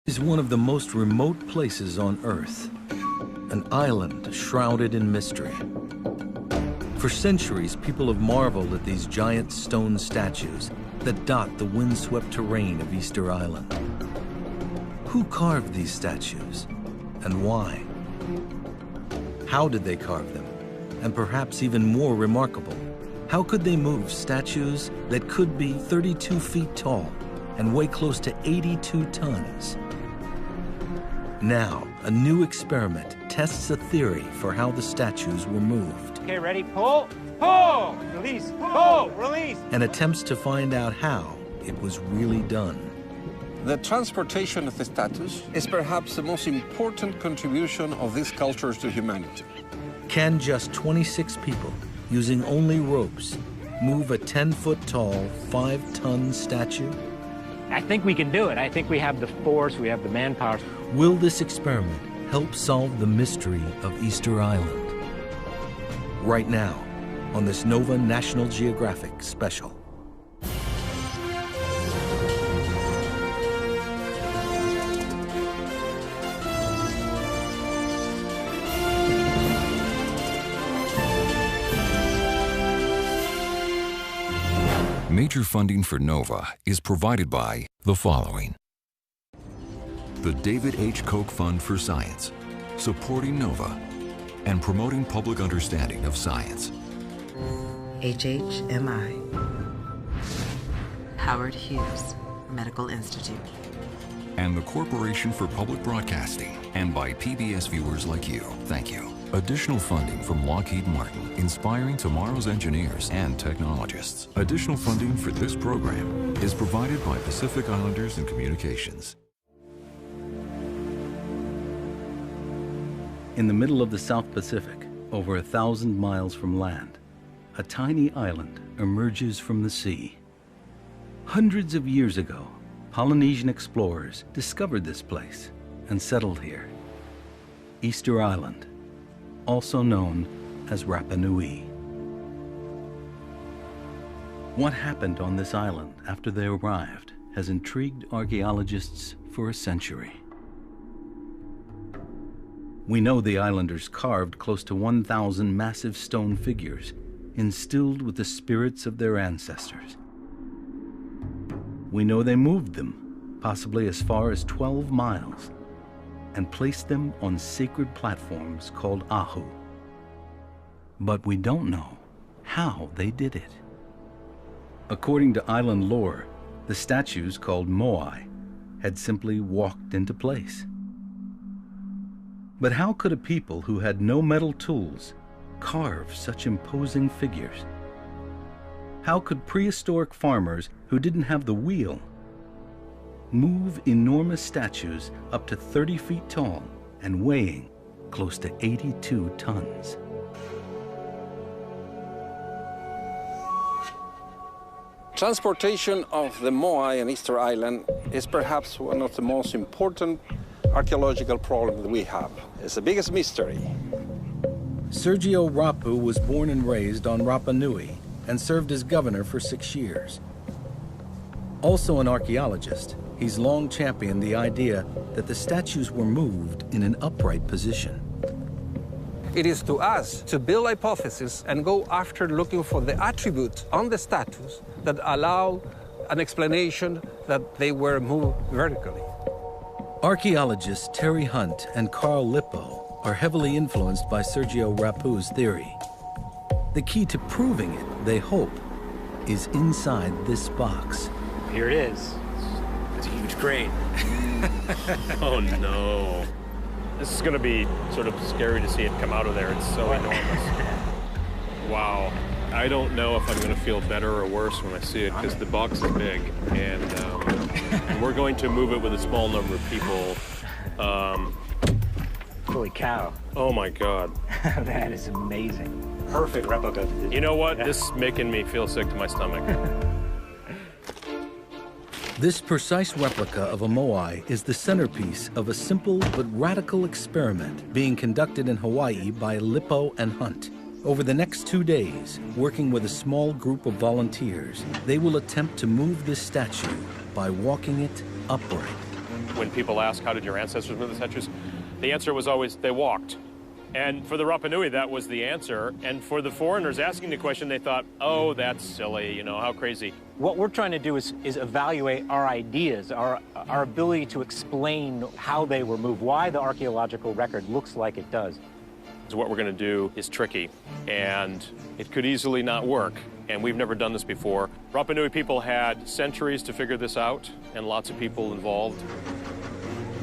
Is one of the most remote places on Earth, an island shrouded in mystery. For centuries, people have marveled at these giant stone statues that dot the windswept terrain of Easter Island. Who carved these statues, and why? How did they carve them? And perhaps even more remarkable, how could they move statues that could be 32 feet tall and weigh close to 82 tons? Now, a new experiment tests a theory for how the statues were moved. Okay, ready? Pull, pull, release, pull, release. And attempts to find out how it was really done. The transportation of the statues is perhaps the most important contribution of these cultures to humanity. Can just 26 people, using only ropes, move a 10-foot-tall, 5-ton statue? I think we can do it. I think we have the force, we have the manpower. Will this experiment help solve the mystery of Easter Island? Right now, on this Nova National Geographic special. Major funding for NOVA is provided by the following. The David H. Koch Fund for Science, supporting NOVA and promoting public understanding of science. HHMI. Howard Hughes Medical Institute. And the Corporation for Public Broadcasting, and by PBS viewers like you. Thank you. Additional funding from Lockheed Martin, inspiring tomorrow's engineers and technologists. Additional funding for this program is provided by Pacific Islanders and Communications. In the middle of the South Pacific, over 1,000 miles from land, a tiny island emerges from the sea. Hundreds of years ago, Polynesian explorers discovered this place and settled here. Easter Island, also known as Rapa Nui. What happened on this island after they arrived has intrigued archaeologists for a century. We know the islanders carved close to 1,000 massive stone figures instilled with the spirits of their ancestors. We know they moved them, possibly as far as 12 miles, and placed them on sacred platforms called ahu. But we don't know how they did it. According to island lore, the statues called moai had simply walked into place. But how could a people who had no metal tools carve such imposing figures? How could prehistoric farmers who didn't have the wheel move enormous statues up to 30 feet tall and weighing close to 82 tons? Transportation of the moai on Easter Island is perhaps one of the most important archaeological problems that we have. It's the biggest mystery. Sergio Rapu was born and raised on Rapa Nui and served as governor for 6 years. Also an archaeologist, he's long championed the idea that the statues were moved in an upright position. It is to us to build hypotheses and go after looking for the attributes on the statues that allow an explanation that they were moved vertically. Archaeologists Terry Hunt and Carl Lippo are heavily influenced by Sergio Rapu's theory. The key to proving it, they hope, is inside this box. Here it is. It's a huge crane. Oh no. This is gonna be sort of scary to see it come out of there. It's so enormous. Wow. I don't know if I'm gonna feel better or worse when I see it because the box is big and we're going to move it with a small number of people. Holy cow. Oh my God. That is amazing. Perfect replica. You know what? This is making me feel sick to my stomach. This precise replica of a moai is the centerpiece of a simple but radical experiment being conducted in Hawaii by Lippo and Hunt. Over the next 2 days, working with a small group of volunteers, they will attempt to move this statue by walking it upright. when people ask, how did your ancestors move the statues? The answer was always, they walked. And for the Rapa Nui, that was the answer. And for the foreigners asking the question, they thought, oh, that's silly, you know, how crazy. What we're trying to do is evaluate our ideas, our ability to explain how they were moved, why the archaeological record looks like it does. So what we're going to do is tricky, and it could easily not work. And we've never done this before. Rapa Nui people had centuries to figure this out, and lots of people involved.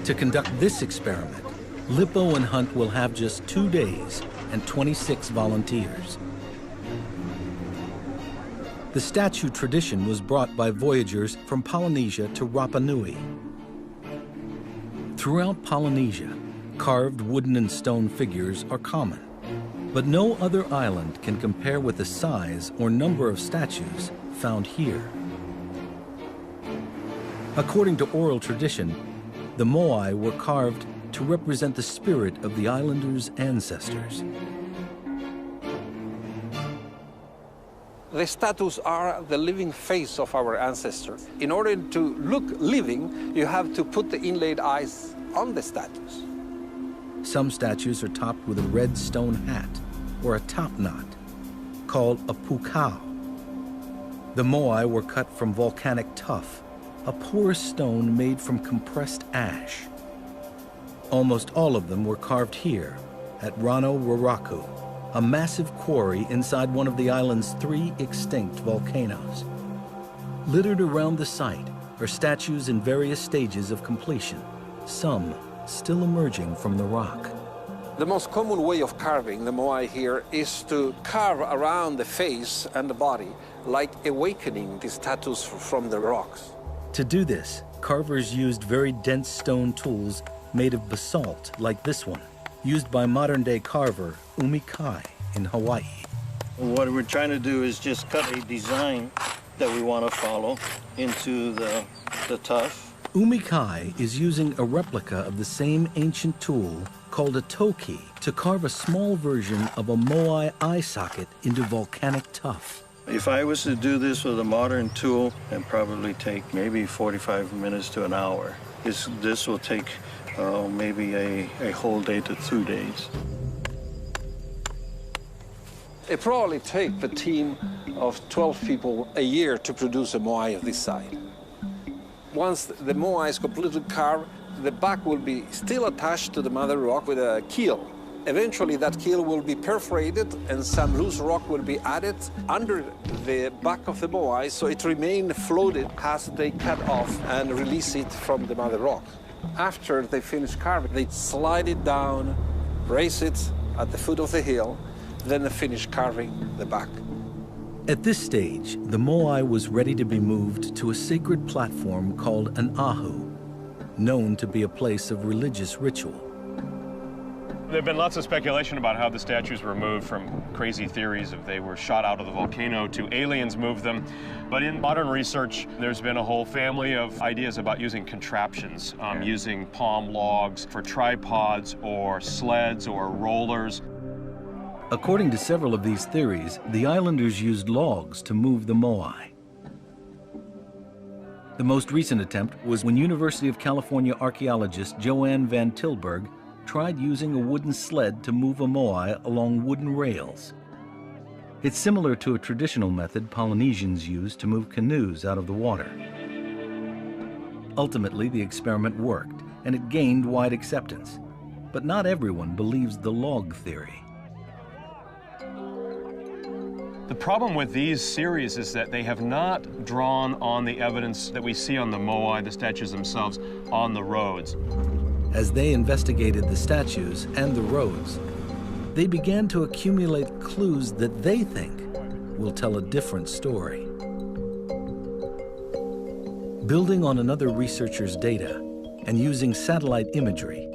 To conduct this experiment, Lippo and Hunt will have just 2 days and 26 volunteers. The statue tradition was brought by voyagers from Polynesia to Rapa Nui. Throughout Polynesia, carved wooden and stone figures are common, but no other island can compare with the size or number of statues found here. According to oral tradition, the moai were carved to represent the spirit of the islanders' ancestors. The statues are the living face of our ancestors. In order to look living, you have to put the inlaid eyes on the statues. Some statues are topped with a red stone hat or a top knot, called a pukao. The moai were cut from volcanic tuff, a porous stone made from compressed ash. Almost all of them were carved here at Rano Raraku, a massive quarry inside one of the island's 3 extinct volcanoes. Littered around the site are statues in various stages of completion, some still emerging from the rock. The most common way of carving the moai here is to carve around the face and the body, like awakening the statues from the rocks. To do this, carvers used very dense stone tools made of basalt like this one, used by modern-day carver Umi Kai in Hawaii. What we're trying to do is just cut a design that we want to follow into the tuff. Umi Kai is using a replica of the same ancient tool called a toki to carve a small version of a moai eye socket into volcanic tuff. If I was to do this with a modern tool, it'd probably take maybe 45 minutes to an hour. This will take maybe a whole day to 2 days. It probably takes a team of 12 people a year to produce a moai of this size. Once the moai is completely carved, the back will be still attached to the mother rock with a keel. Eventually that keel will be perforated and some loose rock will be added under the back of the moai so it remains floated as they cut off and release it from the mother rock. After they finish carving, they slide it down, raise it at the foot of the hill, then they finish carving the back. At this stage, the moai was ready to be moved to a sacred platform called an ahu, known to be a place of religious ritual. There have been lots of speculation about how the statues were moved, from crazy theories if they were shot out of the volcano to aliens moved them. But in modern research, there's been a whole family of ideas about using contraptions, using palm logs for tripods or sleds or rollers. According to several of these theories, the islanders used logs to move the moai. The most recent attempt was when University of California archaeologist Joanne Van Tilburg tried using a wooden sled to move a moai along wooden rails. It's similar to a traditional method Polynesians used to move canoes out of the water. Ultimately, the experiment worked, and it gained wide acceptance. But not everyone believes the log theory. The problem with these series is that they have not drawn on the evidence that we see on the moai, the statues themselves, on the roads. As they investigated the statues and the roads, they began to accumulate clues that they think will tell a different story. Building on another researcher's data and using satellite imagery,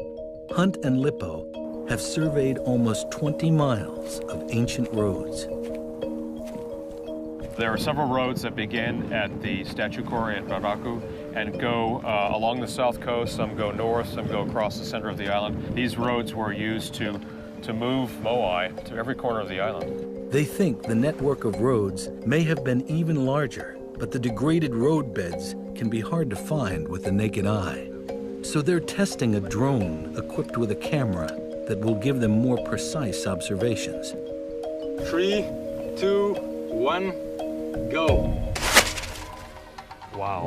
Hunt and Lippo have surveyed almost 20 miles of ancient roads. There are several roads that begin at the statue quarry at Raraku and go along the south coast. Some go north, some go across the center of the island. These roads were used to move moai to every corner of the island. They think the network of roads may have been even larger, but the degraded road beds can be hard to find with the naked eye. So they're testing a drone equipped with a camera that will give them more precise observations. 3, 2, 1, go. Wow.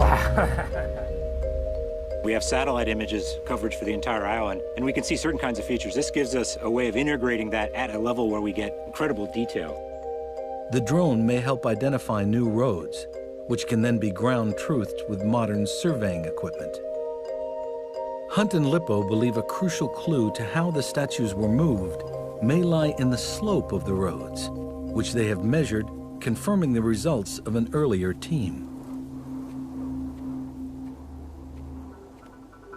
We have satellite images coverage for the entire island, and we can see certain kinds of features. This gives us a way of integrating that at a level where we get incredible detail. The drone may help identify new roads, which can then be ground-truthed with modern surveying equipment. Hunt and Lippo believe a crucial clue to how the statues were moved may lie in the slope of the roads, which they have measured, confirming the results of an earlier team.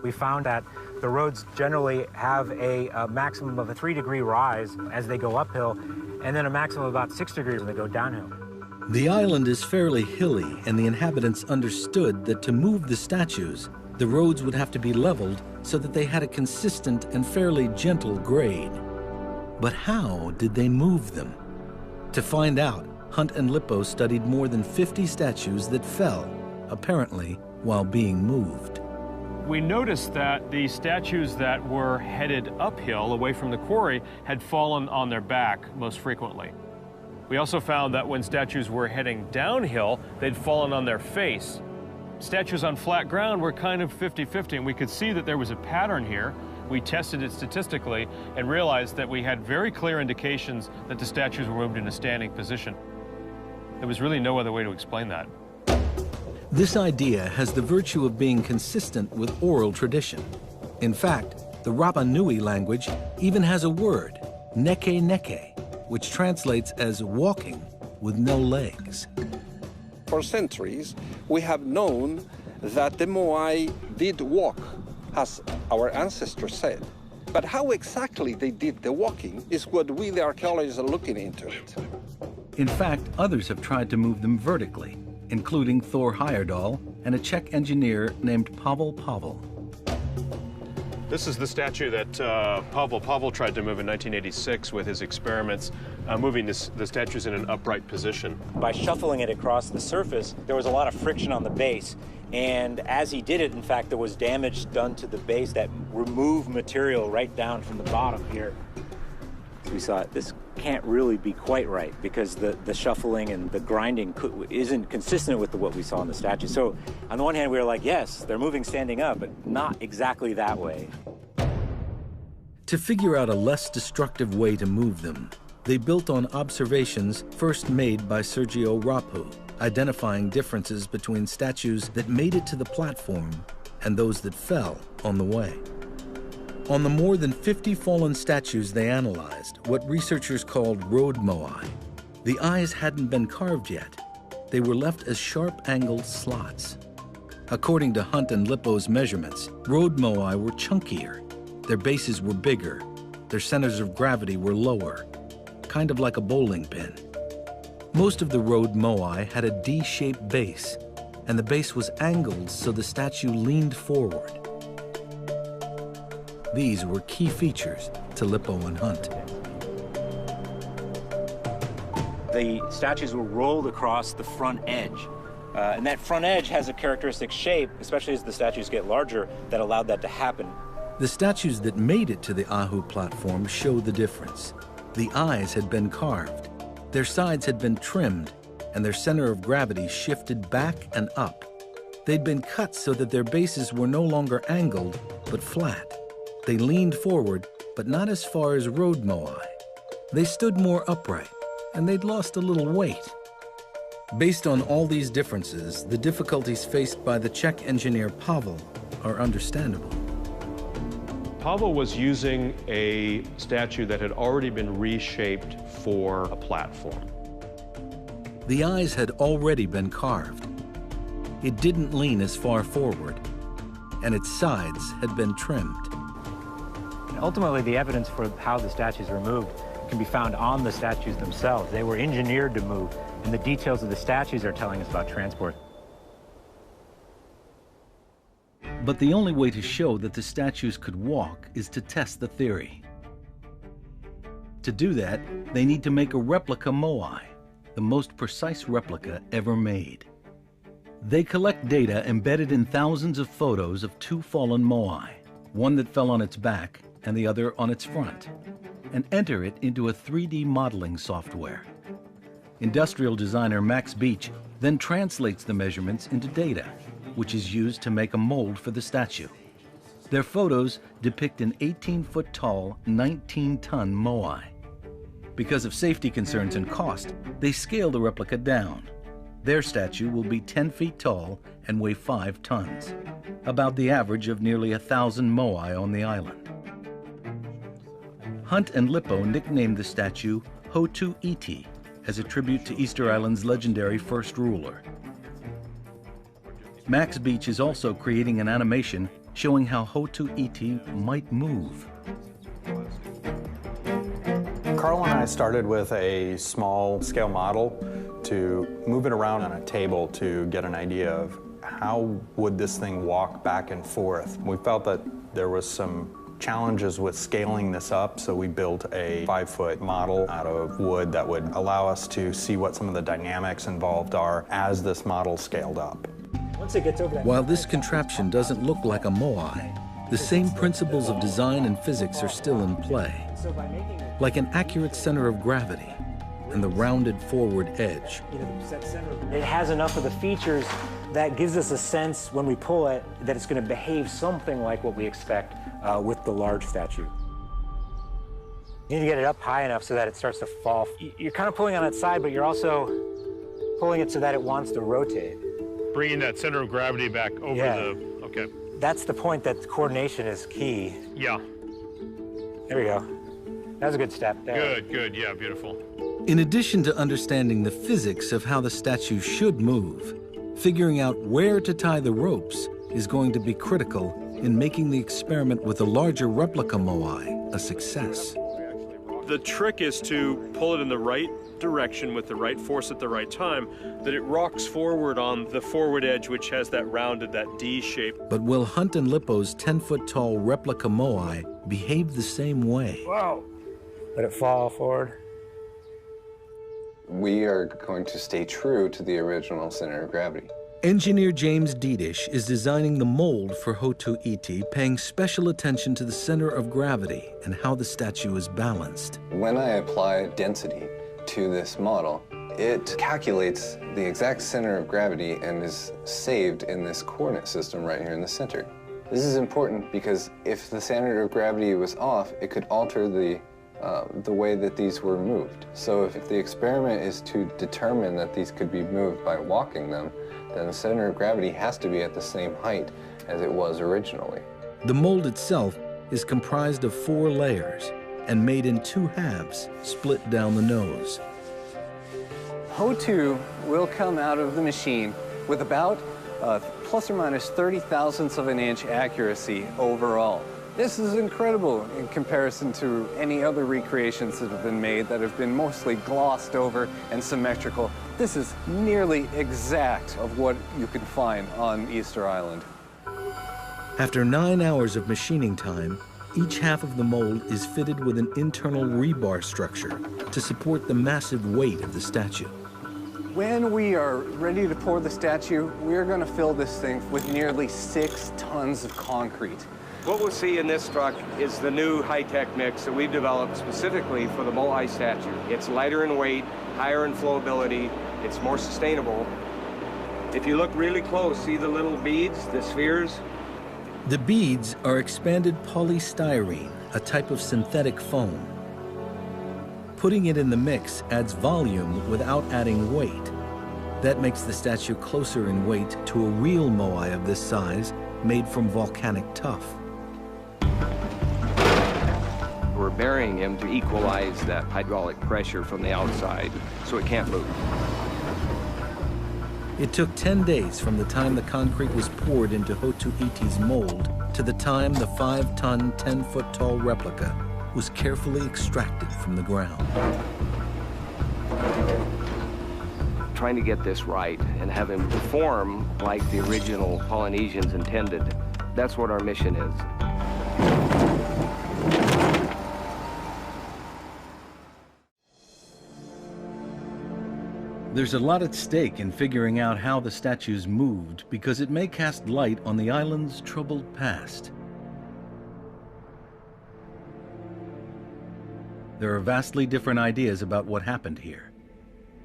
We found that the roads generally have a maximum of a 3-degree rise as they go uphill, and then a maximum of about 6 degrees when they go downhill. The island is fairly hilly, and the inhabitants understood that to move the statues, the roads would have to be leveled so that they had a consistent and fairly gentle grade. But how did they move them? To find out, Hunt and Lippo studied more than 50 statues that fell, apparently while being moved. We noticed that the statues that were headed uphill away from the quarry had fallen on their back most frequently. We also found that when statues were heading downhill, they'd fallen on their face. Statues on flat ground were kind of 50-50, and we could see that there was a pattern here. We tested it statistically and realized that we had very clear indications that the statues were moved in a standing position. There was really no other way to explain that. This idea has the virtue of being consistent with oral tradition. In fact, the Rapa Nui language even has a word, neke neke, which translates as walking with no legs. For centuries, we have known that the moai did walk, as our ancestors said. But how exactly they did the walking is what we, the archaeologists, are looking into it. In fact, others have tried to move them vertically, including Thor Heyerdahl and a Czech engineer named Pavel Pavel. This is the statue that Pavel Pavel tried to move in 1986 with his experiments, moving the statues in an upright position. By shuffling it across the surface, there was a lot of friction on the base. And as he did it, in fact, there was damage done to the base that removed material right down from the bottom here. We saw this can't really be quite right because the shuffling and the grinding isn't consistent with what we saw in the statue. So on the one hand, we were like, yes, they're moving standing up, but not exactly that way. To figure out a less destructive way to move them, they built on observations first made by Sergio Rapu, identifying differences between statues that made it to the platform and those that fell on the way. On the more than 50 fallen statues they analyzed, what researchers called road moai, the eyes hadn't been carved yet. They were left as sharp-angled slots. According to Hunt and Lippo's measurements, road moai were chunkier. Their bases were bigger. Their centers of gravity were lower, kind of like a bowling pin. Most of the road moai had a D-shaped base, and the base was angled so the statue leaned forward. These were key features to Lippo and Hunt. The statues were rolled across the front edge. And that front edge has a characteristic shape, especially as the statues get larger, that allowed that to happen. The statues that made it to the Ahu platform show the difference. The eyes had been carved, their sides had been trimmed, and their center of gravity shifted back and up. They'd been cut so that their bases were no longer angled, but flat. They leaned forward, but not as far as road moai. They stood more upright, and they'd lost a little weight. Based on all these differences, the difficulties faced by the Czech engineer Pavel are understandable. Pavel was using a statue that had already been reshaped for a platform. The eyes had already been carved. It didn't lean as far forward, and its sides had been trimmed. Ultimately, the evidence for how the statues were moved can be found on the statues themselves. They were engineered to move, and the details of the statues are telling us about transport. But the only way to show that the statues could walk is to test the theory. To do that, they need to make a replica moai, the most precise replica ever made. They collect data embedded in thousands of photos of two fallen moai, one that fell on its back and the other on its front, and enter it into a 3D modeling software. Industrial designer Max Beach then translates the measurements into data, which is used to make a mold for the statue. Their photos depict an 18-foot-tall, 19-ton moai. Because of safety concerns and cost, they scale the replica down. Their statue will be 10 feet tall and weigh 5 tons, about the average of nearly 1,000 moai on the island. Hunt and Lippo nicknamed the statue Hotu Iti as a tribute to Easter Island's legendary first ruler. Max Beach is also creating an animation showing how Hotu Iti might move. Carl and I started with a small scale model to move it around on a table to get an idea of how would this thing walk back and forth. We felt that there was some challenges with scaling this up, so we built a 5-foot model out of wood that would allow us to see what some of the dynamics involved are as this model scaled up. Once it gets over that, While this contraption doesn't look like a moai, the same principles of design and physics are still in play, like an accurate center of gravity and the rounded forward edge. it has enough of the features that gives us a sense when we pull it that it's going to behave something like what we expect with the large statue. You need to get it up high enough so that it starts to fall. You're kind of pulling on its side, but you're also pulling it so that it wants to rotate. Bringing that center of gravity back over the, okay. That's the point, that coordination is key. Yeah, There we go. That was a good step there. good, yeah, beautiful. In addition to understanding the physics of how the statue should move, figuring out where to tie the ropes is going to be critical in making the experiment with the larger replica moai a success. The trick is to pull it in the right direction with the right force at the right time, that it rocks forward on the forward edge, which has that rounded, that D shape. But will Hunt and Lippo's 10-foot-tall replica moai behave the same way? Whoa. Let it fall forward. We are going to stay true to the original center of gravity. Engineer James Dedish is designing the mold for Hotu Iti, paying special attention to the center of gravity and how the statue is balanced. When I apply density to this model, it calculates the exact center of gravity and is saved in this coordinate system right here in the center. This is important because if the center of gravity was off, it could alter the way that these were moved. So if the experiment is to determine that these could be moved by walking them, then the center of gravity has to be at the same height as it was originally. The mold itself is comprised of 4 layers and made in 2 halves, split down the nose. Hotu will come out of the machine with about plus or minus 30 thousandths of an inch accuracy overall. This is incredible in comparison to any other recreations that have been made that have been mostly glossed over and symmetrical. This is nearly exact of what you can find on Easter Island. After 9 hours of machining time, each half of the mold is fitted with an internal rebar structure to support the massive weight of the statue. When we are ready to pour the statue, we're going to fill this thing with nearly 6 tons of concrete. What we'll see in this truck is the new high-tech mix that we've developed specifically for the moai statue. It's lighter in weight, higher in flowability, it's more sustainable. If you look really close, see the little beads, the spheres? The beads are expanded polystyrene, a type of synthetic foam. Putting it in the mix adds volume without adding weight. That makes the statue closer in weight to a real moai of this size, made from volcanic tuff. We're burying him to equalize that hydraulic pressure from the outside so it can't move. It took 10 days from the time the concrete was poured into Hotu Iti's mold to the time the 5-ton, 10-foot-tall replica was carefully extracted from the ground. Trying to get this right and have him perform like the original Polynesians intended. That's what our mission is. There's a lot at stake in figuring out how the statues moved because it may cast light on the island's troubled past. There are vastly different ideas about what happened here.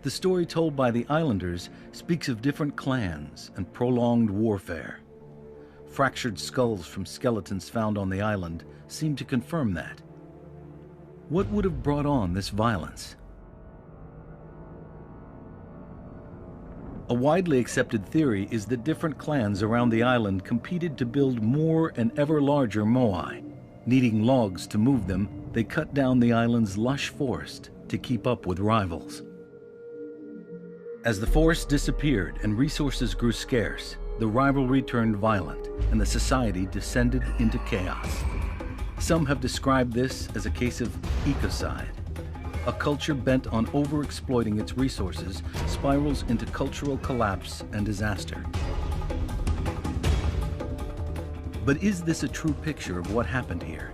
The story told by the islanders speaks of different clans and prolonged warfare. Fractured skulls from skeletons found on the island seem to confirm that. What would have brought on this violence? A widely accepted theory is that different clans around the island competed to build more and ever larger moai. Needing logs to move them, they cut down the island's lush forest to keep up with rivals. As the forest disappeared and resources grew scarce, the rivalry turned violent and the society descended into chaos. Some have described this as a case of ecocide. A culture bent on overexploiting its resources spirals into cultural collapse and disaster. But is this a true picture of what happened here?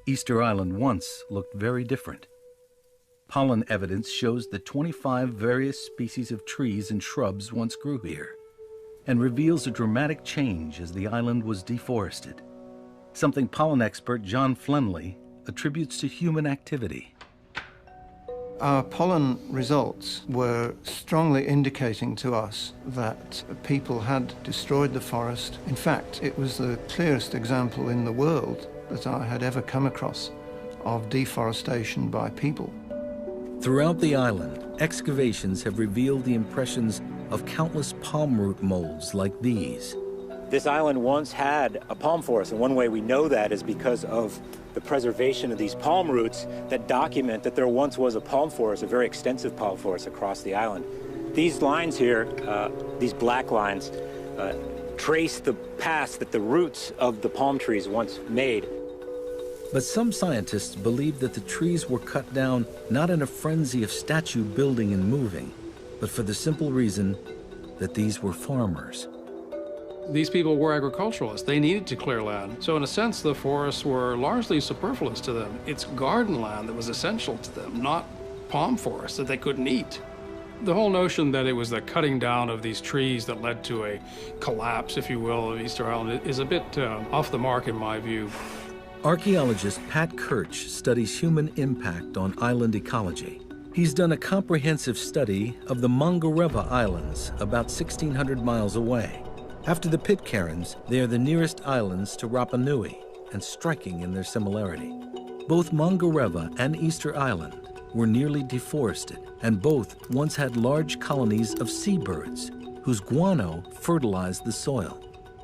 Easter Island once looked very different. Pollen evidence shows that 25 various species of trees and shrubs once grew here, and reveals a dramatic change as the island was deforested, something pollen expert John Flenley attributes to human activity. Our pollen results were strongly indicating to us that people had destroyed the forest. In fact, it was the clearest example in the world that I had ever come across of deforestation by people. Throughout the island, excavations have revealed the impressions of countless palm root molds like these. This island once had a palm forest, and one way we know that is because of the preservation of these palm roots that document that there once was a palm forest, a very extensive palm forest across the island. These lines here, these black lines, trace the paths that the roots of the palm trees once made. But some scientists believe that the trees were cut down not in a frenzy of statue building and moving, but for the simple reason that these were farmers. These people were agriculturalists. They needed to clear land. So in a sense, the forests were largely superfluous to them. It's garden land that was essential to them, not palm forests that they couldn't eat. The whole notion that it was the cutting down of these trees that led to a collapse, if you will, of Easter Island is a bit off the mark in my view. Archaeologist Pat Kirch studies human impact on island ecology. He's done a comprehensive study of the Mangareva Islands, about 1,600 miles away. After the Pitcairns, they are the nearest islands to Rapa Nui, and striking in their similarity. Both Mangareva and Easter Island were nearly deforested, and both once had large colonies of seabirds, whose guano fertilized the soil.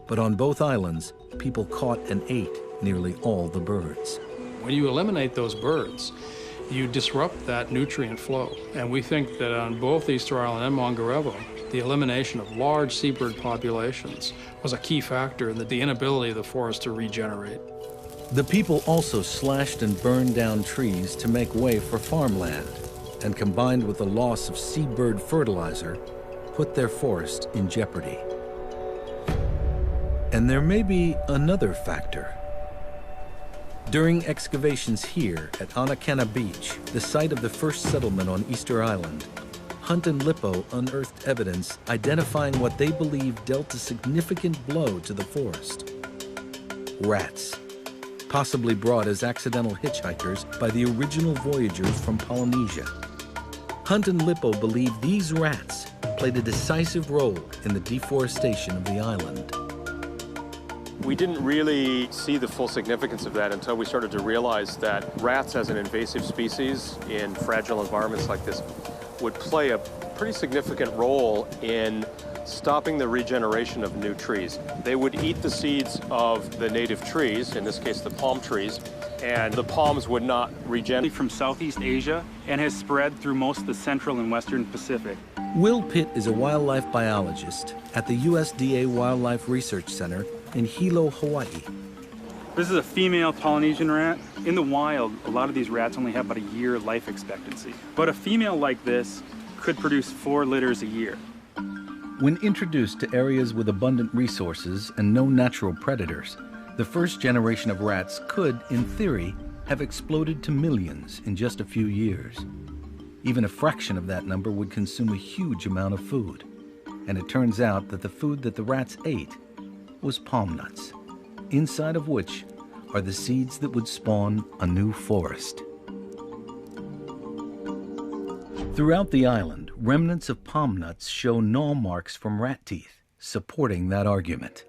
But on both islands, people caught and ate nearly all the birds. When you eliminate those birds, you disrupt that nutrient flow. And we think that on both Easter Island and Mangareva, the elimination of large seabird populations was a key factor in the inability of the forest to regenerate. The people also slashed and burned down trees to make way for farmland, and combined with the loss of seabird fertilizer, put their forest in jeopardy. And there may be another factor. During excavations here at Anakana Beach, the site of the first settlement on Easter Island, Hunt and Lippo unearthed evidence identifying what they believe dealt a significant blow to the forest. Rats, possibly brought as accidental hitchhikers by the original voyagers from Polynesia. Hunt and Lippo believe these rats played a decisive role in the deforestation of the island. We didn't really see the full significance of that until we started to realize that rats as an invasive species in fragile environments like this would play a pretty significant role in stopping the regeneration of new trees. They would eat the seeds of the native trees, in this case the palm trees, and the palms would not regenerate. From Southeast Asia and has spread through most of the Central and Western Pacific. Will Pitt is a wildlife biologist at the USDA Wildlife Research Center in Hilo, Hawaii. This is a female Polynesian rat. In the wild, a lot of these rats only have about a year life expectancy. But a female like this could produce 4 litters a year. When introduced to areas with abundant resources and no natural predators, the first generation of rats could, in theory, have exploded to millions in just a few years. Even a fraction of that number would consume a huge amount of food. And it turns out that the food that the rats ate was palm nuts, inside of which are the seeds that would spawn a new forest. Throughout the island, remnants of palm nuts show gnaw marks from rat teeth, supporting that argument.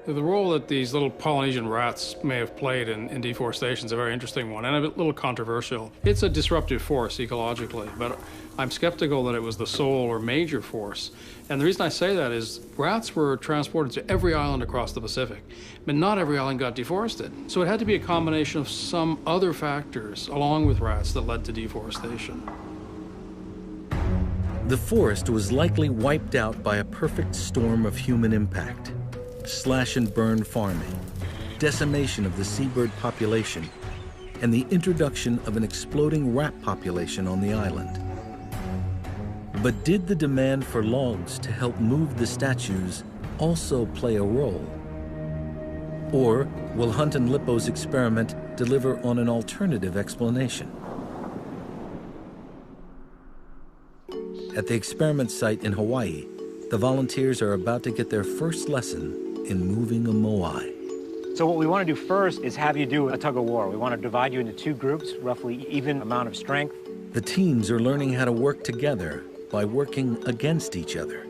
The role that these little Polynesian rats may have played in deforestation is a very interesting one and a little controversial. It's a disruptive force ecologically, but I'm skeptical that it was the sole or major force. And the reason I say that is rats were transported to every island across the Pacific, but not every island got deforested. So it had to be a combination of some other factors along with rats that led to deforestation. The forest was likely wiped out by a perfect storm of human impact. Slash and burn farming, decimation of the seabird population, and the introduction of an exploding rat population on the island. But did the demand for logs to help move the statues also play a role? Or will Hunt and Lippo's experiment deliver on an alternative explanation? At the experiment site in Hawaii, the volunteers are about to get their first lesson in moving a moai. So what we want to do first is have you do a tug of war. We want to divide you into two groups, roughly even amount of strength. The teams are learning how to work together by working against each other.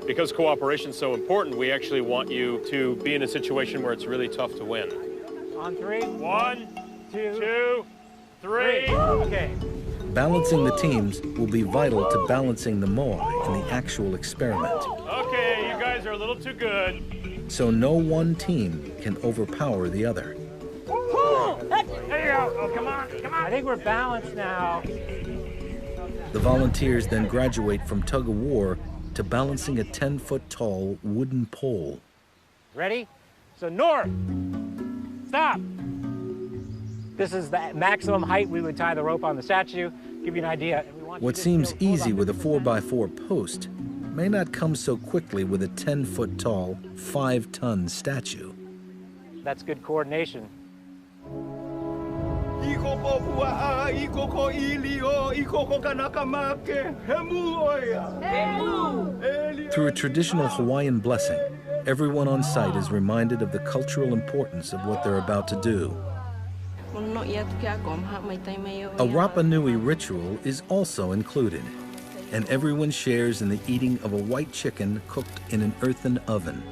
Because cooperation is so important, we actually want you to be in a situation where it's really tough to win. On three. 1, 2, 3. Okay. Balancing the teams will be vital to balancing the moai in the actual experiment. Okay, you guys are a little too good. So no one team can overpower the other. There you go. Oh, come on, come on. I think we're balanced now. The volunteers then graduate from tug of war to balancing a 10-foot tall wooden pole. Ready? So north. Stop. This is the maximum height we would tie the rope on the statue. Give you an idea. What seems easy with a 4x4 post may not come so quickly with a 10-foot tall, 5-ton statue. That's good coordination. Through a traditional Hawaiian blessing, everyone on site is reminded of the cultural importance of what they're about to do. A Rapa Nui ritual is also included, and everyone shares in the eating of a white chicken cooked in an earthen oven.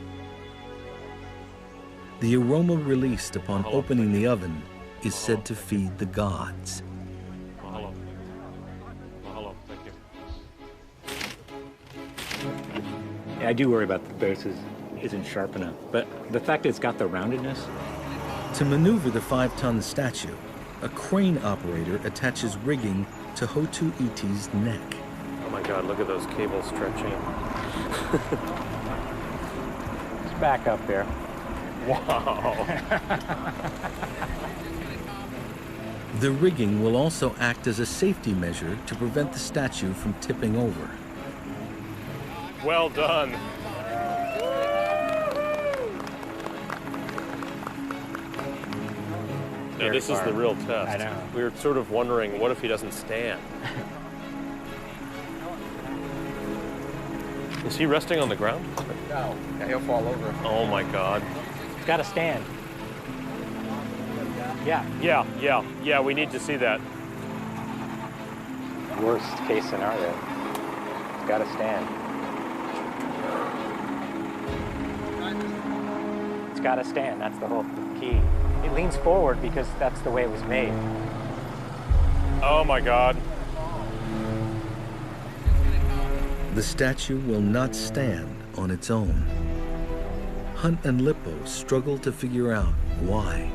The aroma released upon opening the oven is said to feed the gods. Mahalo. Mahalo, thank you. Yeah, I do worry about the base isn't sharp enough, but the fact that it's got the roundedness. To maneuver the 5-ton statue, a crane operator attaches rigging to Hotu Iti's neck. Oh my God, look at those cables stretching. Let's back up there. Wow. The rigging will also act as a safety measure to prevent the statue from tipping over. Well done. Now, this is the real test. I know. We were sort of wondering, what if he doesn't stand? Is he resting on the ground? No. Yeah, he'll fall over. Oh my God. It's got to stand. Yeah. Yeah, we need to see that. Worst case scenario. It's got to stand. It's got to stand. That's the whole key. It leans forward because that's the way it was made. Oh my God. The statue will not stand on its own. Hunt and Lippo struggle to figure out why.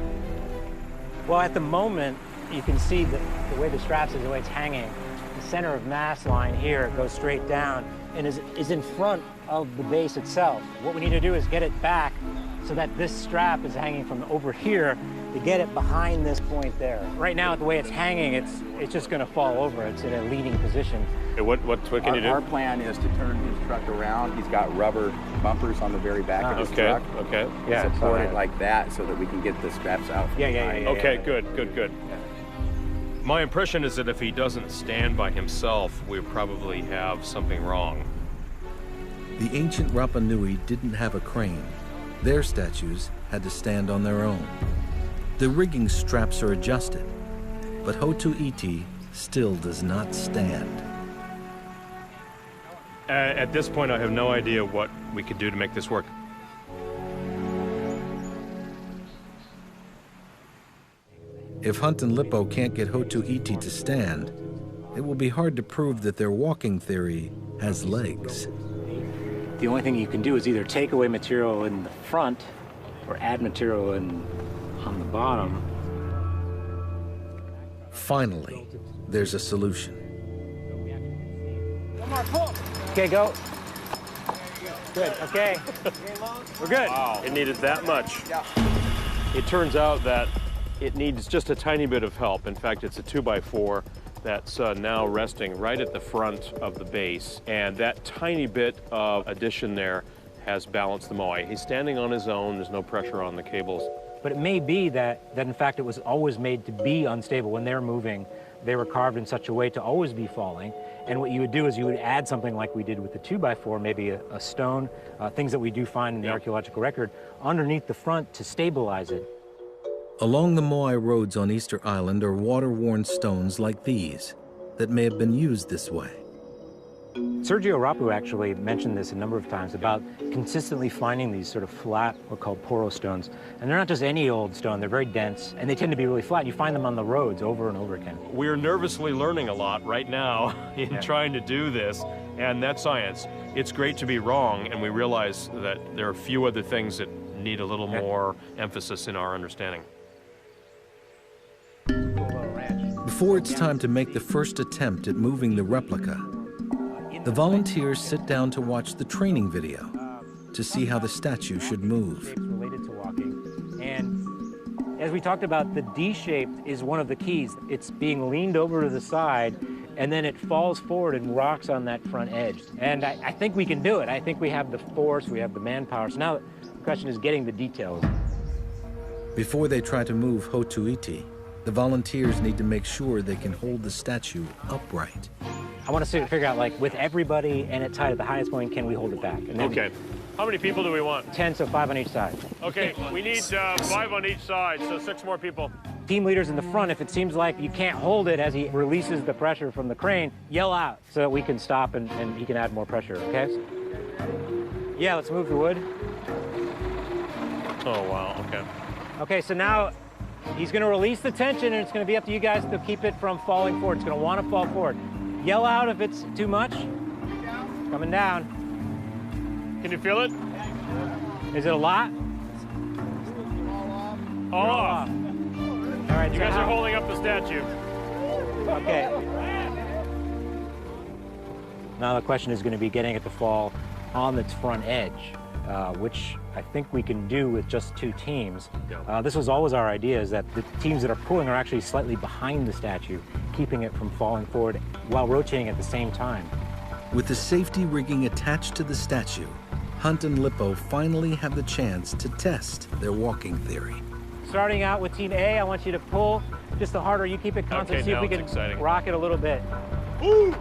Well, at the moment, you can see the way the straps is, the way it's hanging. The center of mass line here goes straight down and is in front of the base itself. What we need to do is get it back so that this strap is hanging from over here to get it behind this point there. Right now, the way it's hanging, it's just going to fall over. It's in a leaning position. What can you do? Our plan is to turn his truck around. He's got rubber bumpers on the very back of his truck. Okay. Yeah, support it like that so that we can get the straps out. Okay, good. My impression is that if he doesn't stand by himself, we probably have something wrong. The ancient Rapa Nui didn't have a crane. Their statues had to stand on their own. The rigging straps are adjusted, but Hotu Iti still does not stand. At this point, I have no idea what we could do to make this work. If Hunt and Lippo can't get Hotu Iti to stand, it will be hard to prove that their walking theory has legs. The only thing you can do is either take away material in the front or add material on the bottom. Finally, there's a solution. One more pull. Okay, go. Good, okay. We're good. Wow, it needed that much. It turns out that it needs just a tiny bit of help. In fact, it's a 2x4 that's now resting right at the front of the base. And that tiny bit of addition there has balanced the moai. He's standing on his own. There's no pressure on the cables. But it may be that in fact it was always made to be unstable. When they're moving, they were carved in such a way to always be falling. And what you would do is you would add something like we did with the 2x4, maybe a stone, things that we do find in the archaeological record, underneath the front to stabilize it. Along the moai roads on Easter Island are water-worn stones like these that may have been used this way. Sergio Rapu actually mentioned this a number of times about consistently finding these sort of flat, what are called poro stones. And they're not just any old stone, they're very dense, and they tend to be really flat. You find them on the roads over and over again. We're nervously learning a lot right now in trying to do this, and that's science. It's great to be wrong, and we realize that there are a few other things that need a little more emphasis in our understanding. Before it's time to make the first attempt at moving the replica, the volunteers sit down to watch the training video to see how the statue should move. Related to walking. And as we talked about, the D shape is one of the keys. It's being leaned over to the side, and then it falls forward and rocks on that front edge. And I think we can do it. I think we have the force, we have the manpower. So now the question is getting the details. Before they try to move Hotu Iti, the volunteers need to make sure they can hold the statue upright. I want to figure out, like, with everybody and it tied at the highest point, can we hold it back? And then okay. How many people do we want? 10, so 5 on each side. Okay, we need 5 on each side, so 6 more people. Team leaders in the front, if it seems like you can't hold it as he releases the pressure from the crane, yell out so that we can stop and he can add more pressure, okay? Yeah, let's move the wood. Oh, wow, okay. Okay, so now he's going to release the tension, and it's going to be up to you guys to keep it from falling forward. It's going to want to fall forward. Yell out if it's too much. Coming down. Can you feel it? Is it a lot? All off. All right, you guys are holding up the statue. Okay. Now the question is going to be getting it to fall on its front edge, which I think we can do with just 2 teams. This was always our idea, is that the teams that are pulling are actually slightly behind the statue, keeping it from falling forward while rotating at the same time. With the safety rigging attached to the statue, Hunt and Lippo finally have the chance to test their walking theory. Starting out with Team A, I want you to pull. Just the harder you keep it constant, see if we can rock it a little bit. Ooh.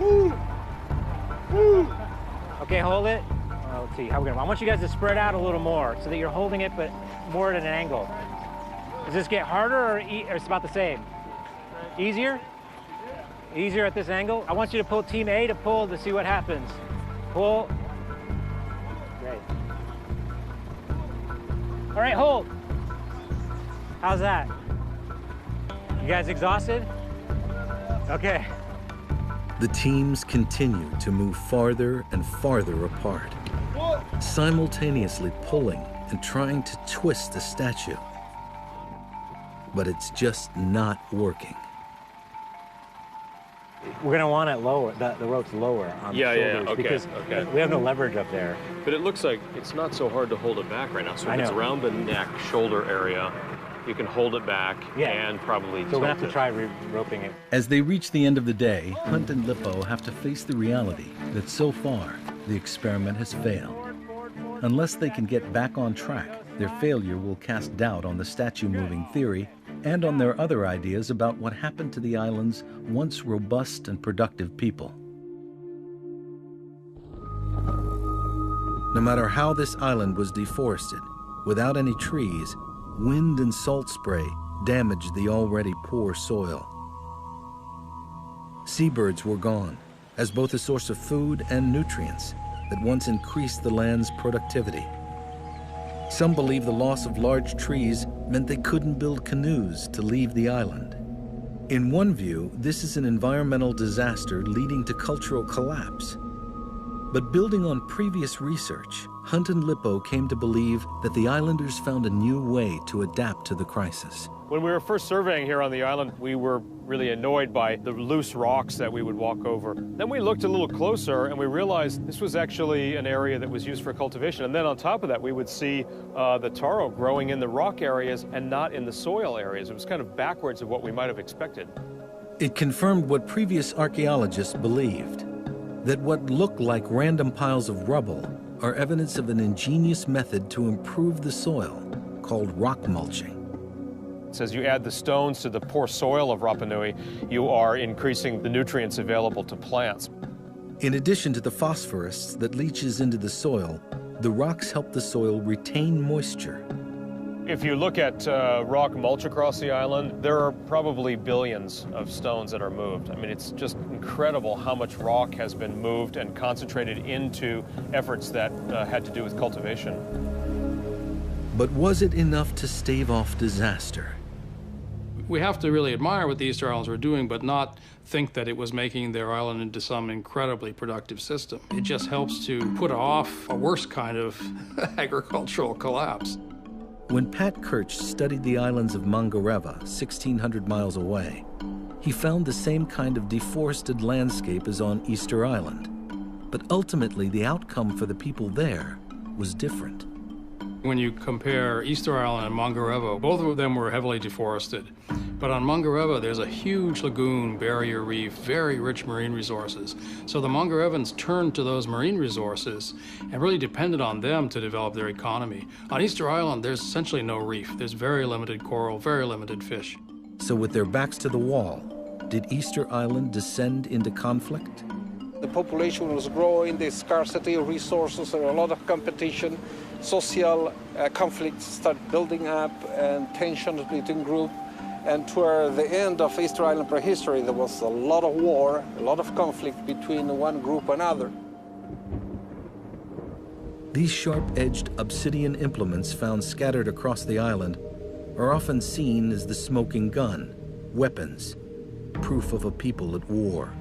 Ooh. Ooh. Okay, hold it. Let's see how we're gonna. I want you guys to spread out a little more so that you're holding it, but more at an angle. Does this get harder or it's about the same? Easier? Easier at this angle? I want you to pull Team A to pull to see what happens. Pull. Great. All right, hold. How's that? You guys exhausted? Okay. The teams continue to move farther and farther apart, simultaneously pulling and trying to twist the statue. But it's just not working. We're going to want it lower, the ropes lower on the shoulders, okay, because okay. we have no leverage up there. But it looks like it's not so hard to hold it back right now. So if it's around the neck, shoulder area, you can hold it back and probably So we're going to have to try roping it. As they reach the end of the day, Hunt and Lippo have to face the reality that so far, the experiment has failed. Unless they can get back on track, their failure will cast doubt on the statue-moving theory and on their other ideas about what happened to the island's once robust and productive people. No matter how this island was deforested, without any trees, wind and salt spray damaged the already poor soil. Seabirds were gone, as both a source of food and nutrients that once increased the land's productivity. Some believe the loss of large trees meant they couldn't build canoes to leave the island. In one view, this is an environmental disaster leading to cultural collapse. But building on previous research, Hunt and Lippo came to believe that the islanders found a new way to adapt to the crisis. When we were first surveying here on the island, we were really annoyed by the loose rocks that we would walk over. Then we looked a little closer and we realized this was actually an area that was used for cultivation. And then on top of that, we would see the taro growing in the rock areas and not in the soil areas. It was kind of backwards of what we might have expected. It confirmed what previous archaeologists believed, that what looked like random piles of rubble are evidence of an ingenious method to improve the soil called rock mulching. As you add the stones to the poor soil of Rapa Nui, you are increasing the nutrients available to plants. In addition to the phosphorus that leaches into the soil, the rocks help the soil retain moisture. If you look at rock mulch across the island, there are probably billions of stones that are moved. I mean, it's just incredible how much rock has been moved and concentrated into efforts that had to do with cultivation. But was it enough to stave off disaster? We have to really admire what the Easter Islanders were doing, but not think that it was making their island into some incredibly productive system. It just helps to put off a worse kind of agricultural collapse. When Pat Kirch studied the islands of Mangareva, 1,600 miles away, he found the same kind of deforested landscape as on Easter Island. But ultimately, the outcome for the people there was different. When you compare Easter Island and Mangareva, both of them were heavily deforested. But on Mangareva, there's a huge lagoon, barrier reef, very rich marine resources. So the Mangarevans turned to those marine resources and really depended on them to develop their economy. On Easter Island, there's essentially no reef. There's very limited coral, very limited fish. So with their backs to the wall, did Easter Island descend into conflict? The population was growing, the scarcity of resources, there were a lot of competition, social conflicts started building up and tensions between groups. And toward the end of Easter Island prehistory, there was a lot of war, a lot of conflict between one group and another. These sharp-edged obsidian implements found scattered across the island are often seen as the smoking gun, weapons, proof of a people at war.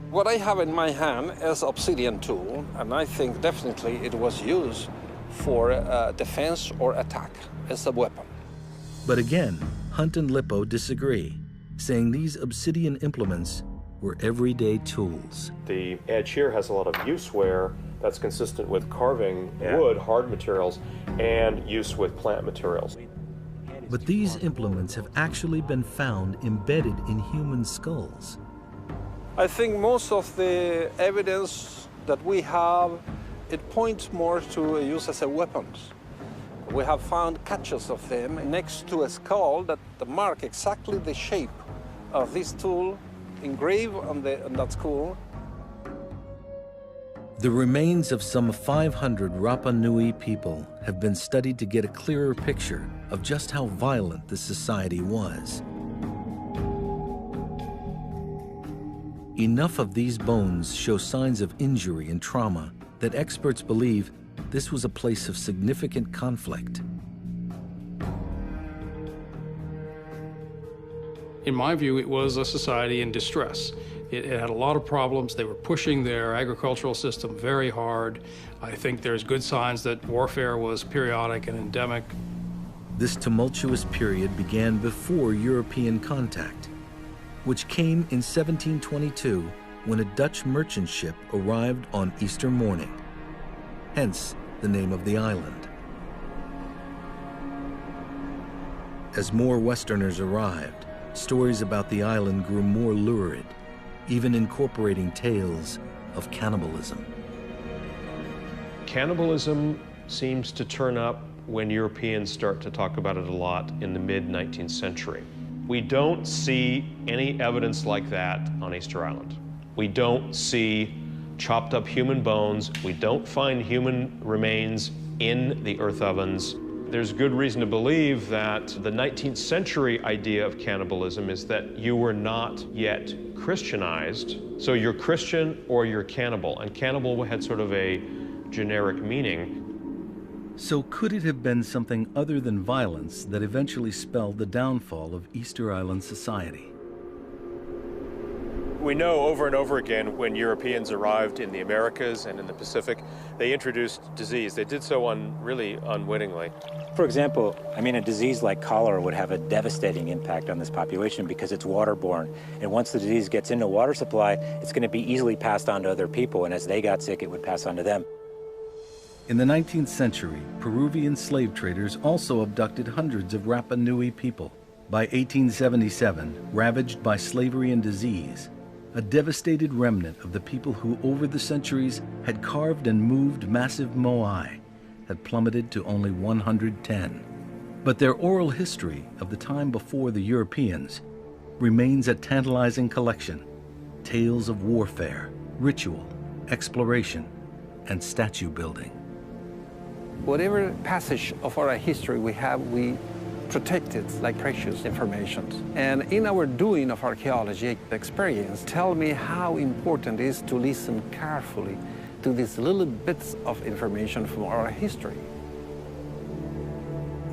What I have in my hand is an obsidian tool, and I think definitely it was used for defense or attack as a weapon. But again, Hunt and Lippo disagree, saying these obsidian implements were everyday tools. The edge here has a lot of use wear that's consistent with carving wood, hard materials, and use with plant materials. But these implements have actually been found embedded in human skulls. I think most of the evidence that we have, it points more to use as a weapons. We have found catches of them next to a skull that mark exactly the shape of this tool engraved on that skull. The remains of some 500 Rapa Nui people have been studied to get a clearer picture of just how violent this society was. Enough of these bones show signs of injury and trauma that experts believe this was a place of significant conflict. In my view, it was a society in distress. It had a lot of problems. They were pushing their agricultural system very hard. I think there's good signs that warfare was periodic and endemic. This tumultuous period began before European contact, which came in 1722 when a Dutch merchant ship arrived on Easter morning, hence the name of the island. As more Westerners arrived, stories about the island grew more lurid, even incorporating tales of cannibalism. Cannibalism seems to turn up when Europeans start to talk about it a lot in the mid-19th century. We don't see any evidence like that on Easter Island. We don't see chopped up human bones. We don't find human remains in the earth ovens. There's good reason to believe that the 19th century idea of cannibalism is that you were not yet Christianized, so you're Christian or you're cannibal, and cannibal had sort of a generic meaning. So could it have been something other than violence that eventually spelled the downfall of Easter Island society? We know over and over again when Europeans arrived in the Americas and in the Pacific, they introduced disease. They did so really unwittingly. For example, a disease like cholera would have a devastating impact on this population because it's waterborne. And once the disease gets into water supply, it's going to be easily passed on to other people. And as they got sick, it would pass on to them. In the 19th century, Peruvian slave traders also abducted hundreds of Rapa Nui people. By 1877, ravaged by slavery and disease, a devastated remnant of the people who over the centuries had carved and moved massive moai had plummeted to only 110. But their oral history of the time before the Europeans remains a tantalizing collection. Tales of warfare, ritual, exploration, and statue building. Whatever passage of our history we have, we protect it like precious information. And in our doing of archaeology experience, tell me how important it is to listen carefully to these little bits of information from our history.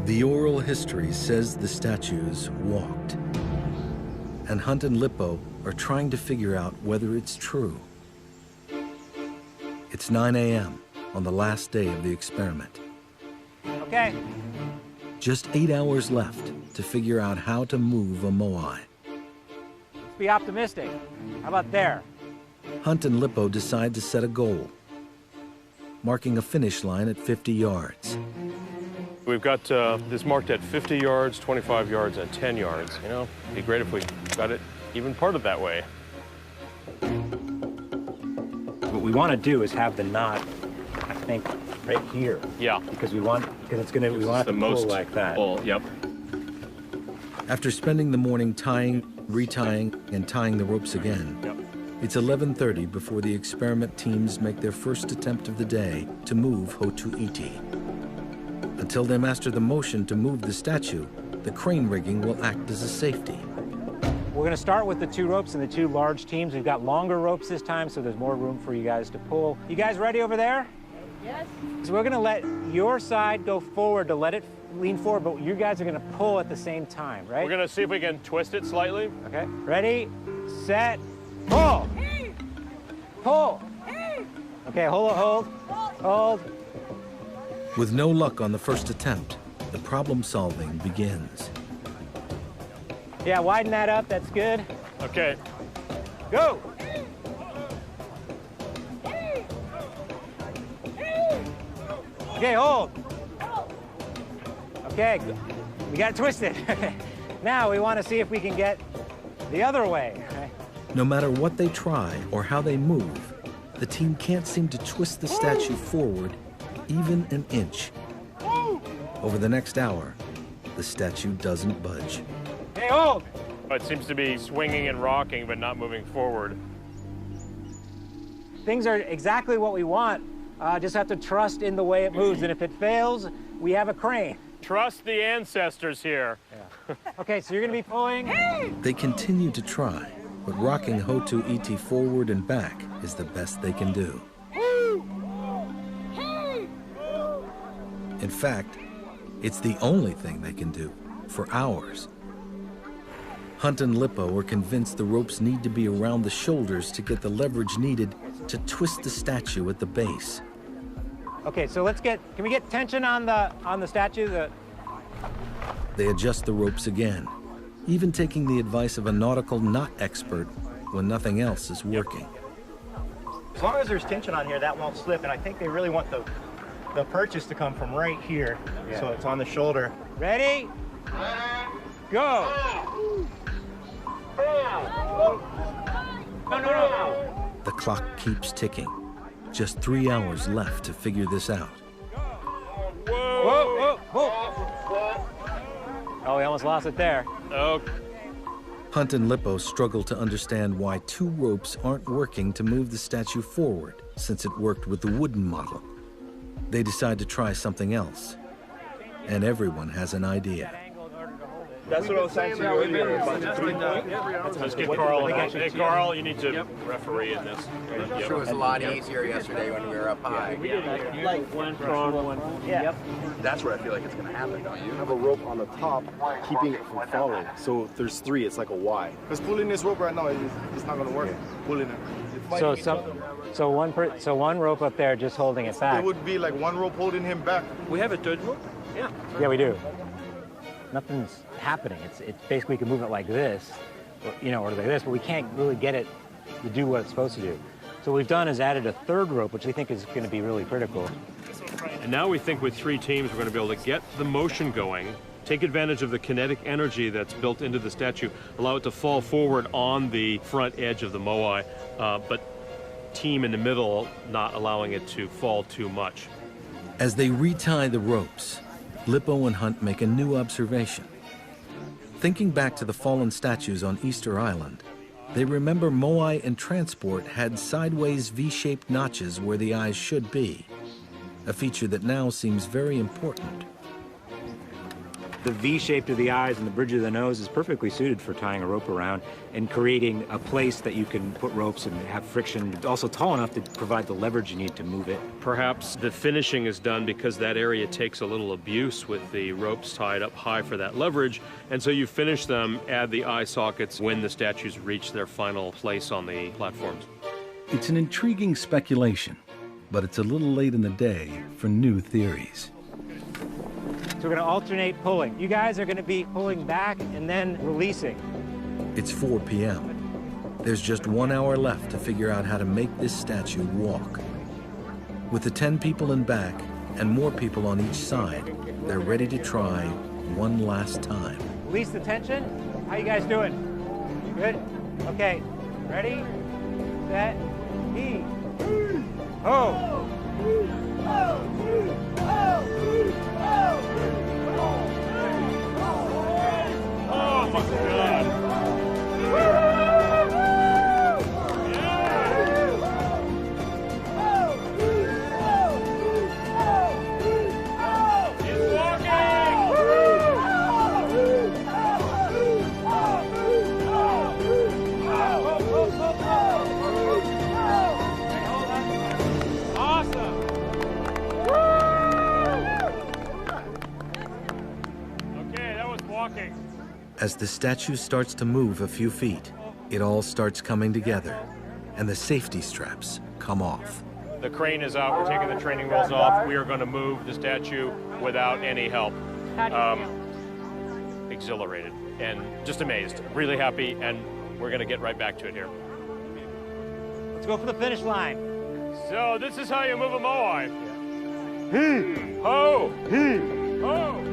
The oral history says the statues walked, and Hunt and Lippo are trying to figure out whether it's true. It's 9 a.m. on the last day of the experiment. Okay. Just 8 hours left to figure out how to move a moai. Let's be optimistic. How about there? Hunt and Lippo decide to set a goal, marking a finish line at 50 yards. We've got this marked at 50 yards, 25 yards, and 10 yards. You know, it'd be great if we got it even parted that way. What we want to do is have the knot, I think, right here. Yeah. Because we want it to pull like that. Pull, yep. After spending the morning tying, retying, and tying the ropes again, it's 11:30 before the experiment teams make their first attempt of the day to move Hotu Iti. Until they master the motion to move the statue, the crane rigging will act as a safety. We're going to start with the 2 ropes and the 2 large teams. We've got longer ropes this time, so there's more room for you guys to pull. You guys ready over there? Yes. So we're going to let your side go forward to let it lean forward, but you guys are going to pull at the same time, right? We're going to see if we can twist it slightly. Okay. Ready, set, pull. Pull. Okay, hold. With no luck on the first attempt, the problem solving begins. Yeah, widen that up, that's good. Okay. Go. Okay, hold. Okay, we got it twisted. Now we want to see if we can get the other way. No matter what they try or how they move, the team can't seem to twist the statue forward even an inch. Over the next hour, the statue doesn't budge. Hey, hold! It seems to be swinging and rocking, but not moving forward. Things are exactly what we want. Just have to trust in the way it moves, and if it fails, we have a crane. Trust the ancestors here. Yeah. Okay, so you're gonna be pulling. They continue to try, but rocking Hotu Iti forward and back is the best they can do. In fact, it's the only thing they can do for hours. Hunt and Lippo are convinced the ropes need to be around the shoulders to get the leverage needed to twist the statue at the base. Okay, so can we get tension on the statue? They adjust the ropes again, even taking the advice of a nautical knot expert when nothing else is working. As long as there's tension on here, that won't slip, and I think they really want the purchase to come from right here, so it's on the shoulder. Ready? go! The clock keeps ticking. Just 3 hours left to figure this out. Whoa, whoa, whoa! Oh, we almost lost it there. Oh. Hunt and Lippo struggle to understand why 2 ropes aren't working to move the statue forward, since it worked with the wooden model. They decide to try something else, and everyone has an idea. That's what I was saying to you earlier about the 3-point. Let's get Carl involved. Hey, Carl, you need to referee in this. I'm sure it was a lot easier yesterday when we were up high. Like one strong, one. Yep. That's where I feel like it's going to happen, don't you? Have a rope on the top, keeping it from falling. So if there's 3, it's like a Y. Because pulling this rope right now, it's not going to work. Pulling it. So one rope up there just holding it back. It would be like one rope holding him back. We have a third rope? Yeah. Yeah, we do. Nothing's happening. It's basically we can move it like this, or like this, but we can't really get it to do what it's supposed to do. So what we've done is added a 3rd rope, which we think is going to be really critical. And now we think with 3 teams, we're going to be able to get the motion going, take advantage of the kinetic energy that's built into the statue, allow it to fall forward on the front edge of the moai, but team in the middle, not allowing it to fall too much. As they retie the ropes, Lippo and Hunt make a new observation. Thinking back to the fallen statues on Easter Island, they remember moai and transport had sideways V-shaped notches where the eyes should be, a feature that now seems very important. The V shape to the eyes and the bridge of the nose is perfectly suited for tying a rope around and creating a place that you can put ropes and have friction, also tall enough to provide the leverage you need to move it. Perhaps the finishing is done because that area takes a little abuse with the ropes tied up high for that leverage, and so you finish them, add the eye sockets when the statues reach their final place on the platforms. It's an intriguing speculation, but it's a little late in the day for new theories. So we're going to alternate pulling. You guys are going to be pulling back and then releasing. It's 4 p.m. There's just 1 hour left to figure out how to make this statue walk. With the 10 people in back and more people on each side, they're ready to try one last time. Release the tension. How you guys doing? Good? Okay. Ready? Set. E. Ho! Oh my God! As the statue starts to move a few feet, it all starts coming together, and the safety straps come off. The crane is out. We're taking the training wheels off. We are going to move the statue without any help. Exhilarated and just amazed. Really happy, and we're going to get right back to it here. Let's go for the finish line. So this is how you move a moai. Hee, ho, hee, ho.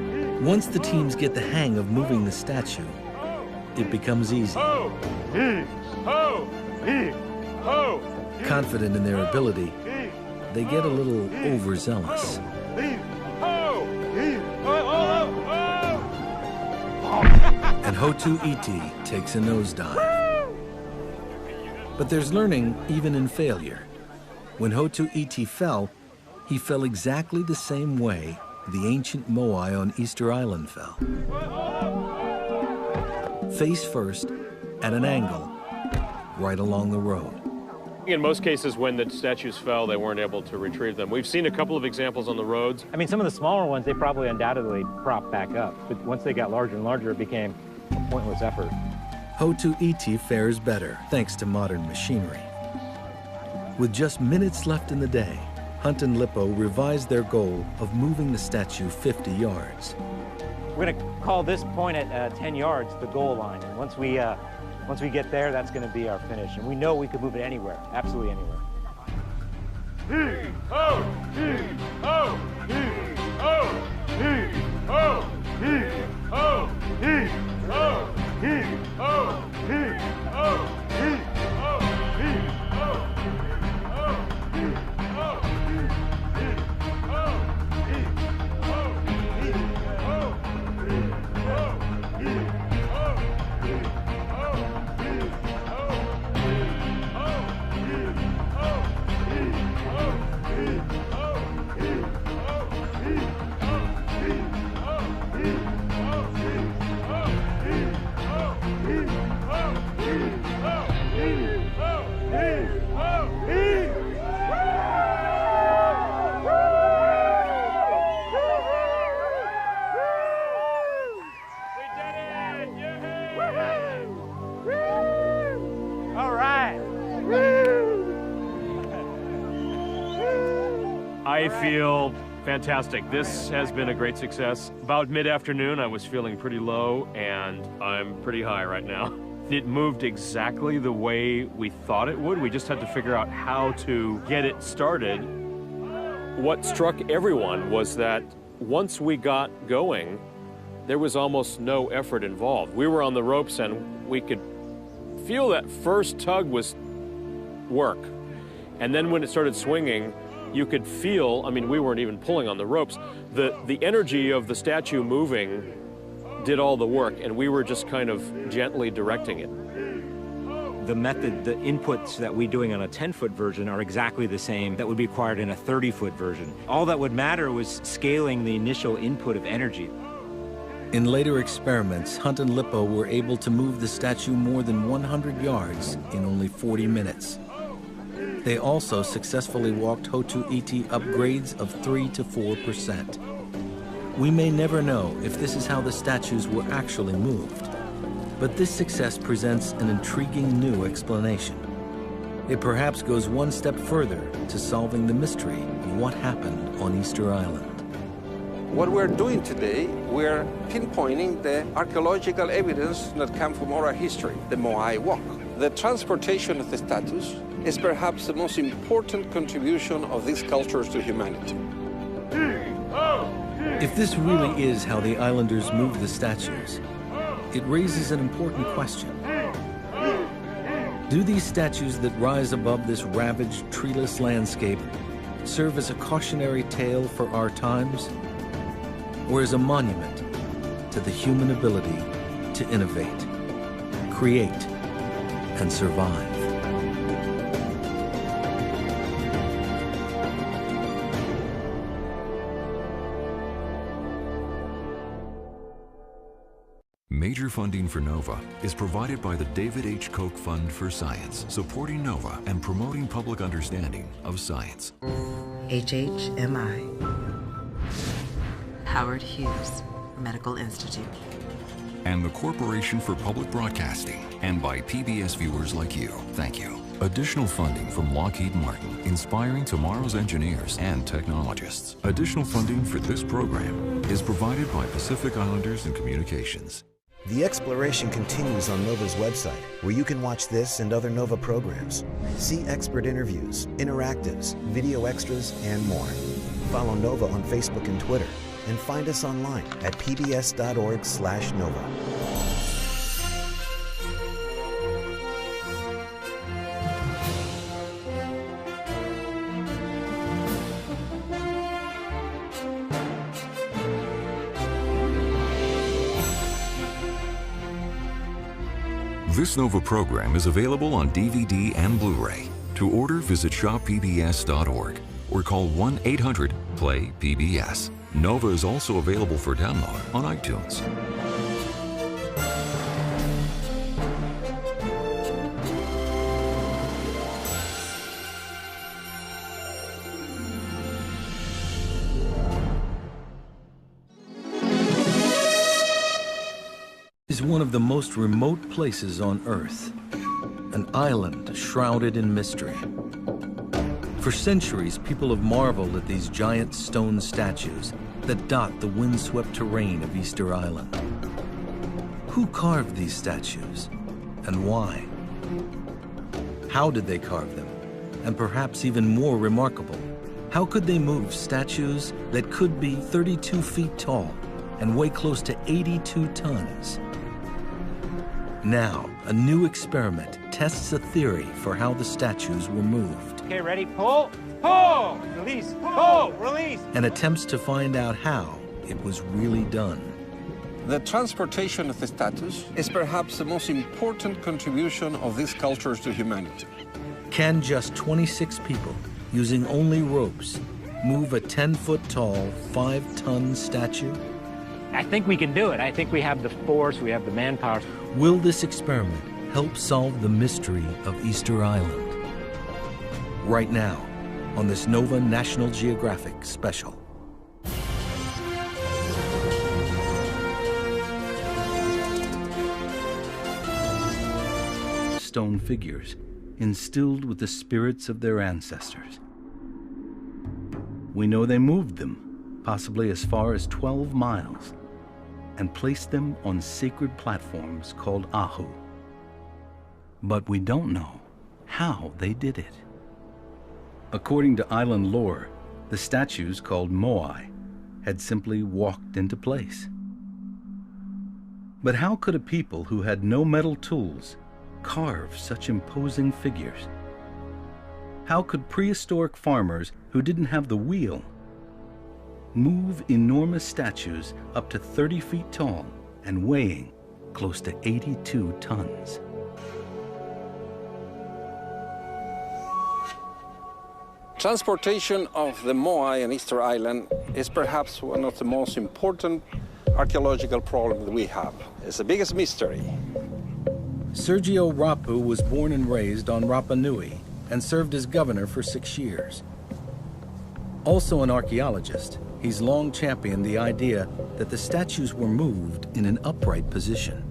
Once the teams get the hang of moving the statue, it becomes easy. Ho, hee, ho, hee, ho. Confident in their ability, they get a little overzealous. And Hotu Iti takes a nosedive. But there's learning even in failure. When Hotu Iti fell, he fell exactly the same way the ancient moai on Easter Island fell. Face first, at an angle, right along the road. In most cases, when the statues fell, they weren't able to retrieve them. We've seen a couple of examples on the roads. I mean, some of the smaller ones, they probably undoubtedly propped back up. But once they got larger and larger, it became a pointless effort. Hotu Iti fares better, thanks to modern machinery. With just minutes left in the day, Hunt and Lippo revised their goal of moving the statue 50 yards. We're going to call this point at 10 yards the goal line. And once we get there, that's going to be our finish. And we know we could move it anywhere, absolutely anywhere. Hee, ho, hee, ho, hee, ho, hee, ho, hee, ho, hee, I feel fantastic. This has been a great success. About mid-afternoon, I was feeling pretty low, and I'm pretty high right now. It moved exactly the way we thought it would. We just had to figure out how to get it started. What struck everyone was that once we got going, there was almost no effort involved. We were on the ropes and we could feel that first tug was work. And then when it started swinging, you could feel, I mean, we weren't even pulling on the ropes, the energy of the statue moving did all the work, and we were just kind of gently directing it. The method, the inputs that we're doing on a 10-foot version are exactly the same that would be required in a 30-foot version. All that would matter was scaling the initial input of energy. In later experiments, Hunt and Lippo were able to move the statue more than 100 yards in only 40 minutes. They also successfully walked Hotu-Iti upgrades of 3 to 4%. We may never know if this is how the statues were actually moved, but this success presents an intriguing new explanation. It perhaps goes one step further to solving the mystery of what happened on Easter Island. What we're doing today, we're pinpointing the archaeological evidence that comes from oral history, the Moai walk. The transportation of the statues is perhaps the most important contribution of these cultures to humanity. If this really is how the islanders moved the statues, it raises an important question. Do these statues that rise above this ravaged, treeless landscape serve as a cautionary tale for our times, or as a monument to the human ability to innovate, create, and survive? Major funding for NOVA is provided by the David H. Koch Fund for Science, supporting NOVA and promoting public understanding of science. HHMI. Howard Hughes Medical Institute. And the Corporation for Public Broadcasting, and by PBS viewers like you. Thank you. Additional funding from Lockheed Martin, inspiring tomorrow's engineers and technologists. Additional funding for this program is provided by Pacific Islanders and Communications. The exploration continues on NOVA's website, where you can watch this and other NOVA programs, see expert interviews, interactives, video extras, and more. Follow NOVA on Facebook and Twitter, and find us online at pbs.org/NOVA. This NOVA program is available on DVD and Blu-ray. To order, visit shoppbs.org or call 1-800-PLAY-PBS. NOVA is also available for download on iTunes. Is one of the most remote places on Earth, an island shrouded in mystery. For centuries, people have marveled at these giant stone statues that dot the windswept terrain of Easter Island. Who carved these statues, and why? How did they carve them? And perhaps even more remarkable, how could they move statues that could be 32 feet tall and weigh close to 82 tons? Now, a new experiment tests a theory for how the statues were moved. Okay, ready? Pull, pull, release, pull, release. And attempts to find out how it was really done. The transportation of the statues is perhaps the most important contribution of these cultures to humanity. Can just 26 people, using only ropes, move a 10-foot-tall, 5-ton statue? I think we can do it. I think we have the force, we have the manpower. Will this experiment help solve the mystery of Easter Island? Right now, on this NOVA National Geographic special. Stone figures, instilled with the spirits of their ancestors. We know they moved them, possibly as far as 12 miles, and placed them on sacred platforms called ahu. But we don't know how they did it. According to island lore, the statues, called moai, had simply walked into place. But how could a people who had no metal tools carve such imposing figures? How could prehistoric farmers who didn't have the wheel move enormous statues up to 30 feet tall and weighing close to 82 tons? Transportation of the moai on Easter Island is perhaps one of the most important archaeological problems that we have. It's the biggest mystery. Sergio Rapu was born and raised on Rapa Nui and served as governor for 6 years. Also an archaeologist, he's long championed the idea that the statues were moved in an upright position.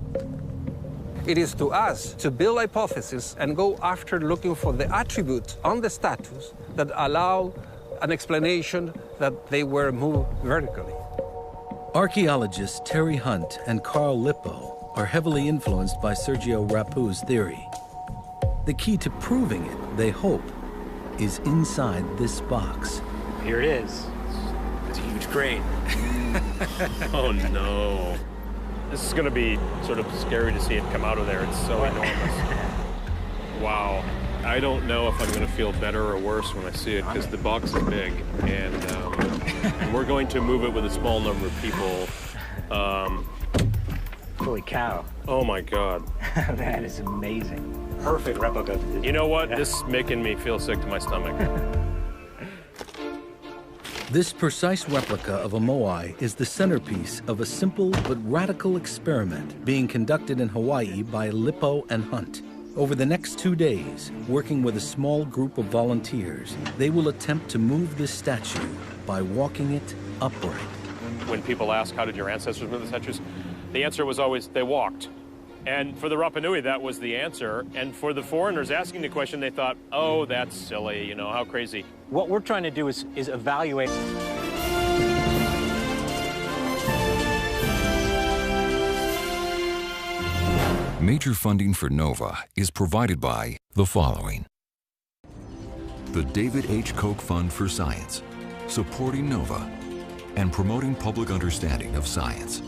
It is to us to build hypotheses and go after looking for the attributes on the statues that allow an explanation that they were moved vertically. Archaeologists Terry Hunt and Carl Lippo are heavily influenced by Sergio Rapu's theory. The key to proving it, they hope, is inside this box. Here it is. It's a huge crane. Oh no. This is going to be sort of scary to see it come out of there. It's so enormous. Wow. I don't know if I'm going to feel better or worse when I see it, because the box is big, and we're going to move it with a small number of people. Holy cow. Oh my God. That is amazing. Perfect replica. You know what? This is making me feel sick to my stomach. This precise replica of a moai is the centerpiece of a simple but radical experiment being conducted in Hawaii by Lippo and Hunt. Over the next 2 days, working with a small group of volunteers, they will attempt to move this statue by walking it upright. When people ask, how did your ancestors move the statues? The answer was always, they walked. And for the Rapa Nui, that was the answer. And for the foreigners asking the question, they thought, oh, that's silly, you know, how crazy. What we're trying to do is evaluate. Major funding for NOVA is provided by the following: the David H. Koch Fund for Science, supporting NOVA and promoting public understanding of science.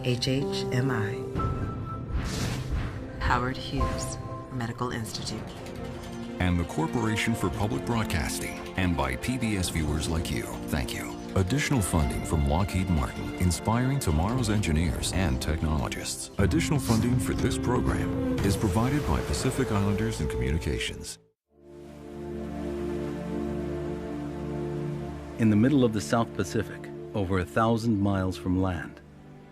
HHMI. Howard Hughes Medical Institute. And the Corporation for Public Broadcasting, and by PBS viewers like you. Thank you. Additional funding from Lockheed Martin, inspiring tomorrow's engineers and technologists. Additional funding for this program is provided by Pacific Islanders and Communications. In the middle of the South Pacific, over 1,000 miles from land,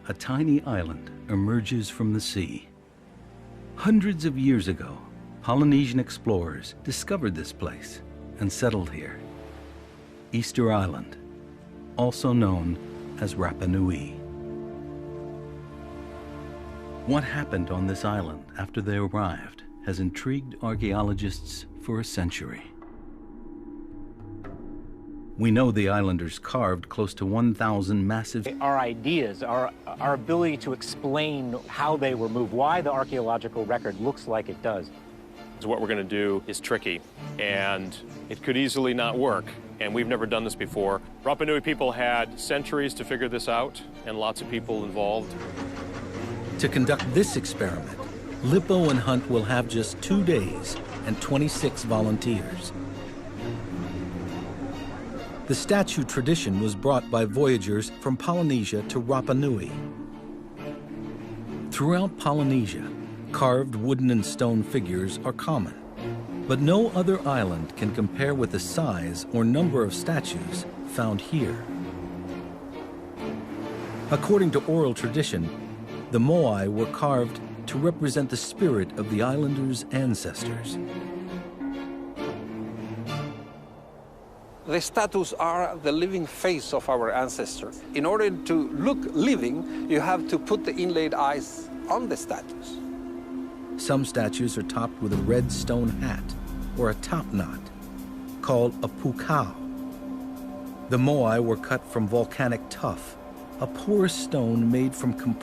a tiny island emerges from the sea. Hundreds of years ago, Polynesian explorers discovered this place and settled here. Easter Island, also known as Rapa Nui. What happened on this island after they arrived has intrigued archaeologists for a century. We know the islanders carved close to 1,000 massive... Our ideas, our ability to explain how they were moved, why the archaeological record looks like it does. So what we're going to do is tricky, and it could easily not work, and we've never done this before. Rapa Nui people had centuries to figure this out, and lots of people involved. To conduct this experiment, Lippo and Hunt will have just 2 days and 26 volunteers. The statue tradition was brought by voyagers from Polynesia to Rapa Nui. Throughout Polynesia, carved wooden and stone figures are common, but no other island can compare with the size or number of statues found here. According to oral tradition, the moai were carved to represent the spirit of the islanders' ancestors. The statues are the living face of our ancestors. In order to look living, you have to put the inlaid eyes on the statues. Some statues are topped with a red stone hat or a top knot, called a pukao. The moai were cut from volcanic tuff, a porous stone made from compressed